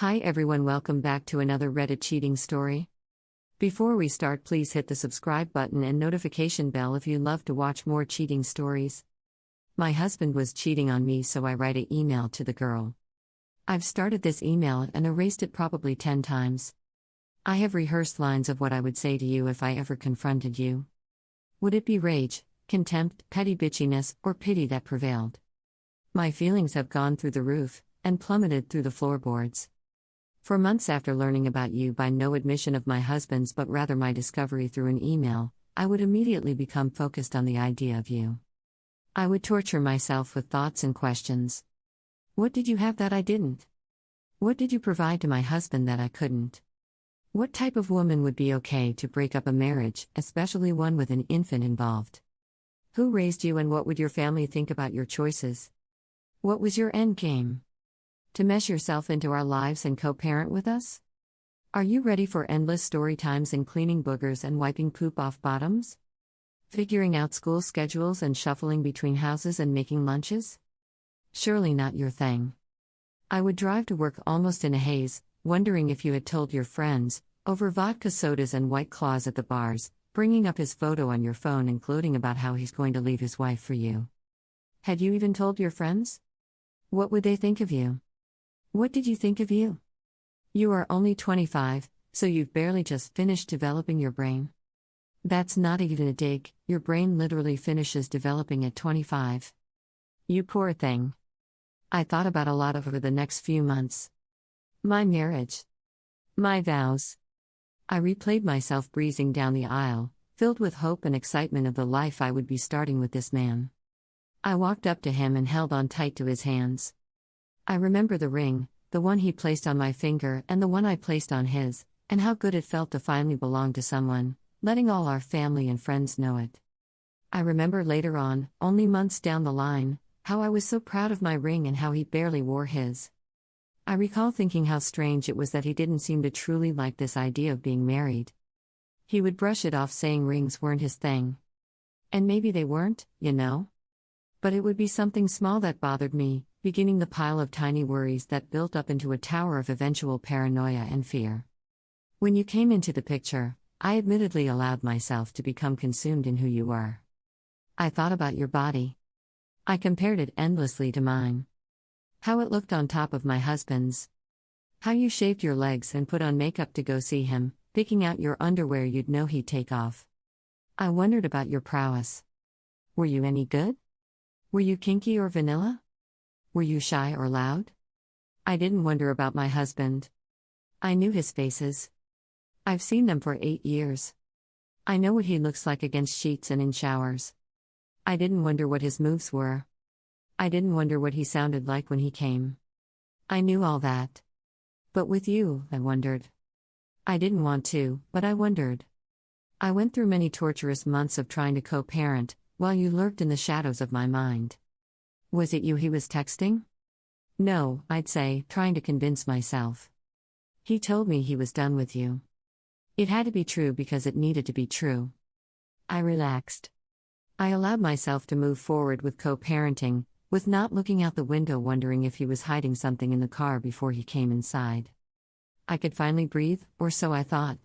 Hi everyone, welcome back to another Reddit cheating story. Before we start, please hit the subscribe button and notification bell if you love to watch more cheating stories. My husband was cheating on me, so I write an email to the girl. I've started this email and erased it probably 10 times. I have rehearsed lines of what I would say to you if I ever confronted you. Would it be rage, contempt, petty bitchiness, or pity that prevailed? My feelings have gone through the roof and plummeted through the floorboards. For months after learning about you by no admission of my husband's but rather my discovery through an email, I would immediately become focused on the idea of you. I would torture myself with thoughts and questions. What did you have that I didn't? What did you provide to my husband that I couldn't? What type of woman would be okay to break up a marriage, especially one with an infant involved? Who raised you and what would your family think about your choices? What was your end game? To mesh yourself into our lives and co-parent with us? Are you ready for endless story times and cleaning boogers and wiping poop off bottoms? Figuring out school schedules and shuffling between houses and making lunches? Surely not your thing. I would drive to work almost in a haze, wondering if you had told your friends, over vodka sodas and White Claws at the bars, bringing up his photo on your phone and gloating about how he's going to leave his wife for you. Had you even told your friends? What would they think of you? What did you think of you? You are only 25, so you've barely just finished developing your brain. That's not even a dig, your brain literally finishes developing at 25. You poor thing. I thought about a lot over the next few months. My marriage. My vows. I replayed myself breezing down the aisle, filled with hope and excitement of the life I would be starting with this man. I walked up to him and held on tight to his hands. I remember the ring, the one he placed on my finger and the one I placed on his, and how good it felt to finally belong to someone, letting all our family and friends know it. I remember later on, only months down the line, how I was so proud of my ring and how he barely wore his. I recall thinking how strange it was that he didn't seem to truly like this idea of being married. He would brush it off saying rings weren't his thing. And maybe they weren't, you know? But it would be something small that bothered me, beginning the pile of tiny worries that built up into a tower of eventual paranoia and fear. When you came into the picture, I admittedly allowed myself to become consumed in who you were. I thought about your body. I compared it endlessly to mine. How it looked on top of my husband's. How you shaved your legs and put on makeup to go see him, picking out your underwear you'd know he'd take off. I wondered about your prowess. Were you any good? Were you kinky or vanilla? Were you shy or loud? I didn't wonder about my husband. I knew his faces. I've seen them for 8 years. I know what he looks like against sheets and in showers. I didn't wonder what his moves were. I didn't wonder what he sounded like when he came. I knew all that. But with you, I wondered. I didn't want to, but I wondered. I went through many torturous months of trying to co-parent, while you lurked in the shadows of my mind. Was it you he was texting? No, I'd say, trying to convince myself. He told me he was done with you. It had to be true because it needed to be true. I relaxed. I allowed myself to move forward with co-parenting, with not looking out the window wondering if he was hiding something in the car before he came inside. I could finally breathe, or so I thought.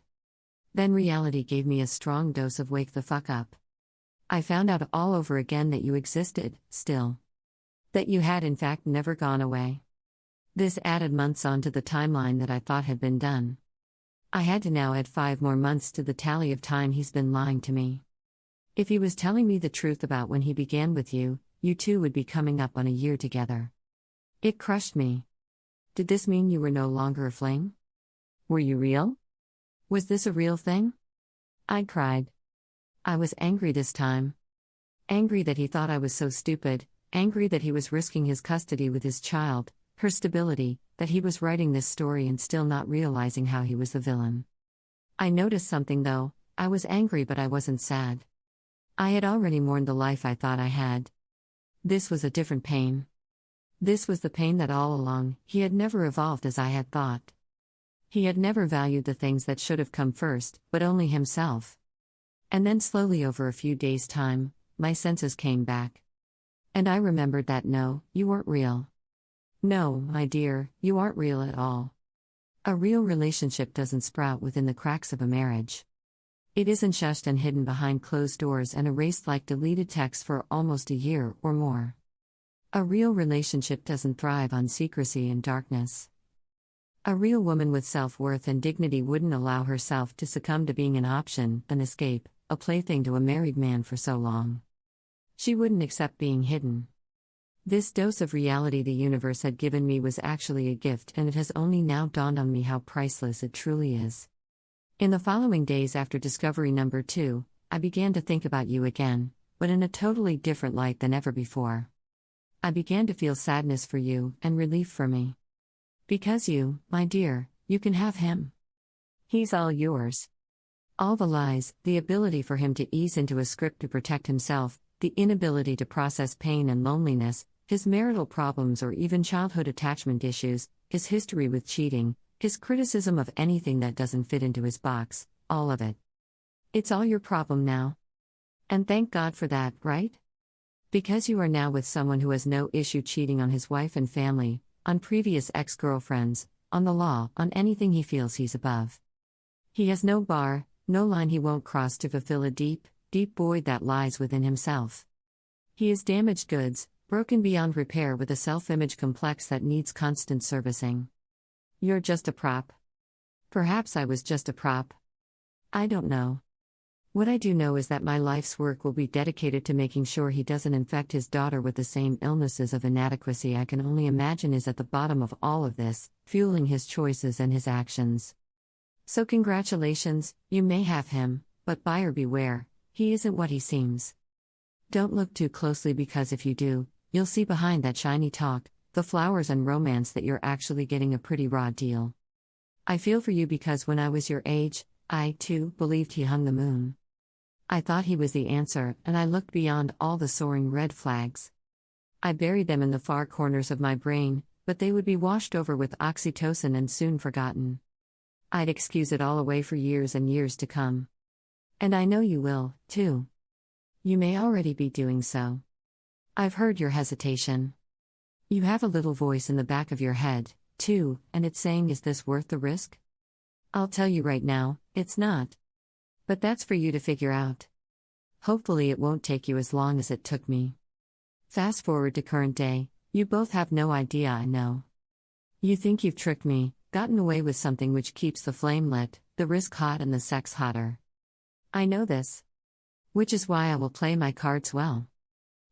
Then reality gave me a strong dose of wake the fuck up. I found out all over again that you existed, still. That you had in fact never gone away. This added months onto the timeline that I thought had been done. I had to now add 5 more months to the tally of time he's been lying to me. If he was telling me the truth about when he began with you, you two would be coming up on a year together. It crushed me. Did this mean you were no longer a fling? Were you real? Was this a real thing? I cried. I was angry this time. Angry that he thought I was so stupid. Angry that he was risking his custody with his child, her stability, that he was writing this story and still not realizing how he was the villain. I noticed something though. I was angry but I wasn't sad. I had already mourned the life I thought I had. This was a different pain. This was the pain that all along, he had never evolved as I had thought. He had never valued the things that should have come first, but only himself. And then slowly over a few days' time, my senses came back. And I remembered that no, you weren't real. No, my dear, you aren't real at all. A real relationship doesn't sprout within the cracks of a marriage. It isn't shushed and hidden behind closed doors and erased like deleted text for almost a year or more. A real relationship doesn't thrive on secrecy and darkness. A real woman with self-worth and dignity wouldn't allow herself to succumb to being an option, an escape, a plaything to a married man for so long. She wouldn't accept being hidden. This dose of reality the universe had given me was actually a gift, and it has only now dawned on me how priceless it truly is. In the following days after discovery number 2, I began to think about you again, but in a totally different light than ever before. I began to feel sadness for you and relief for me. Because you, my dear, you can have him. He's all yours. All the lies, the ability for him to ease into a script to protect himself, the inability to process pain and loneliness, his marital problems or even childhood attachment issues, his history with cheating, his criticism of anything that doesn't fit into his box, all of it. It's all your problem now. And thank God for that, right? Because you are now with someone who has no issue cheating on his wife and family, on previous ex-girlfriends, on the law, on anything he feels he's above. He has no bar, no line he won't cross to fulfill a deep, deep void that lies within himself. He is damaged goods, broken beyond repair with a self-image complex that needs constant servicing. You're just a prop. Perhaps I was just a prop. I don't know. What I do know is that my life's work will be dedicated to making sure he doesn't infect his daughter with the same illnesses of inadequacy I can only imagine is at the bottom of all of this, fueling his choices and his actions. So congratulations, you may have him, but buyer beware, he isn't what he seems. Don't look too closely because if you do, you'll see behind that shiny talk, the flowers and romance that you're actually getting a pretty raw deal. I feel for you because when I was your age, I, too, believed he hung the moon. I thought he was the answer, and I looked beyond all the soaring red flags. I buried them in the far corners of my brain, but they would be washed over with oxytocin and soon forgotten. I'd excuse it all away for years and years to come. And I know you will, too. You may already be doing so. I've heard your hesitation. You have a little voice in the back of your head, too, and it's saying, is this worth the risk? I'll tell you right now, it's not. But that's for you to figure out. Hopefully it won't take you as long as it took me. Fast forward to current day, you both have no idea I know. You think you've tricked me, gotten away with something which keeps the flame lit, the risk hot and the sex hotter. I know this. Which is why I will play my cards well.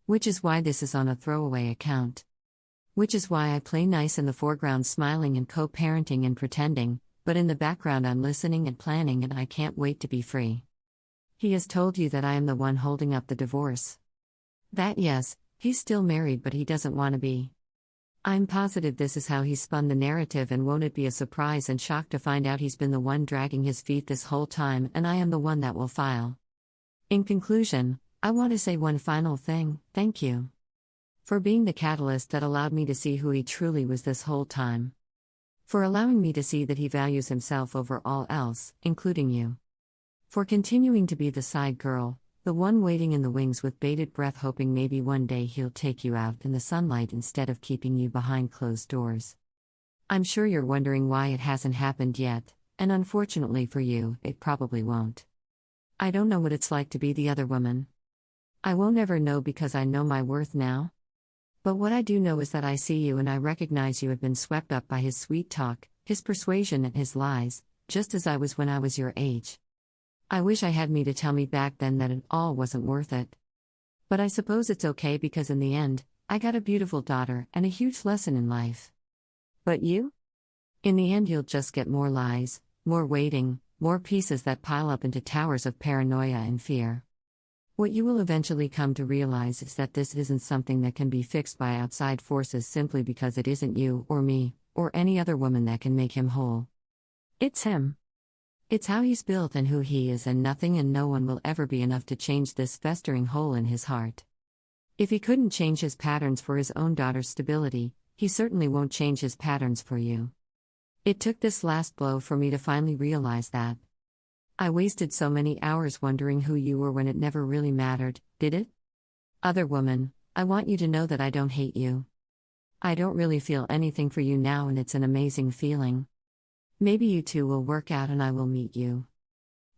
Which is why this is on a throwaway account. Which is why I play nice in the foreground smiling and co-parenting and pretending, but in the background I'm listening and planning and I can't wait to be free. He has told you that I am the one holding up the divorce. That yes, he's still married but he doesn't want to be. I'm positive this is how he spun the narrative, and won't it be a surprise and shock to find out he's been the one dragging his feet this whole time and I am the one that will file. In conclusion, I want to say one final thing, thank you. For being the catalyst that allowed me to see who he truly was this whole time. For allowing me to see that he values himself over all else, including you. For continuing to be the side girl, the one waiting in the wings with bated breath hoping maybe one day he'll take you out in the sunlight instead of keeping you behind closed doors. I'm sure you're wondering why it hasn't happened yet, and unfortunately for you, it probably won't. I don't know what it's like to be the other woman. I won't ever know because I know my worth now. But what I do know is that I see you and I recognize you have been swept up by his sweet talk, his persuasion and his lies, just as I was when I was your age. I wish I had me to tell me back then that it all wasn't worth it. But I suppose it's okay because in the end, I got a beautiful daughter and a huge lesson in life. But you? In the end you'll just get more lies, more waiting, more pieces that pile up into towers of paranoia and fear. What you will eventually come to realize is that this isn't something that can be fixed by outside forces simply because it isn't you or me, or any other woman that can make him whole. It's him. It's how he's built and who he is, and nothing and no one will ever be enough to change this festering hole in his heart. If he couldn't change his patterns for his own daughter's stability, he certainly won't change his patterns for you. It took this last blow for me to finally realize that. I wasted so many hours wondering who you were when it never really mattered, did it? Other woman, I want you to know that I don't hate you. I don't really feel anything for you now, and it's an amazing feeling. Maybe you two will work out and I will meet you.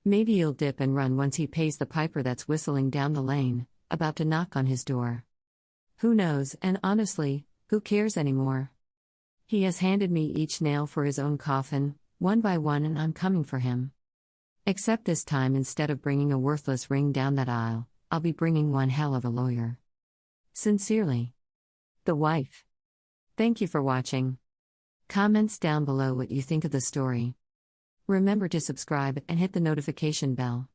Maybe you'll dip and run once he pays the piper that's whistling down the lane, about to knock on his door. Who knows, and honestly, who cares anymore? He has handed me each nail for his own coffin, one by one, and I'm coming for him. Except this time, instead of bringing a worthless ring down that aisle, I'll be bringing one hell of a lawyer. Sincerely, the wife. Thank you for watching. Comments down below what you think of the story. Remember to subscribe and hit the notification bell.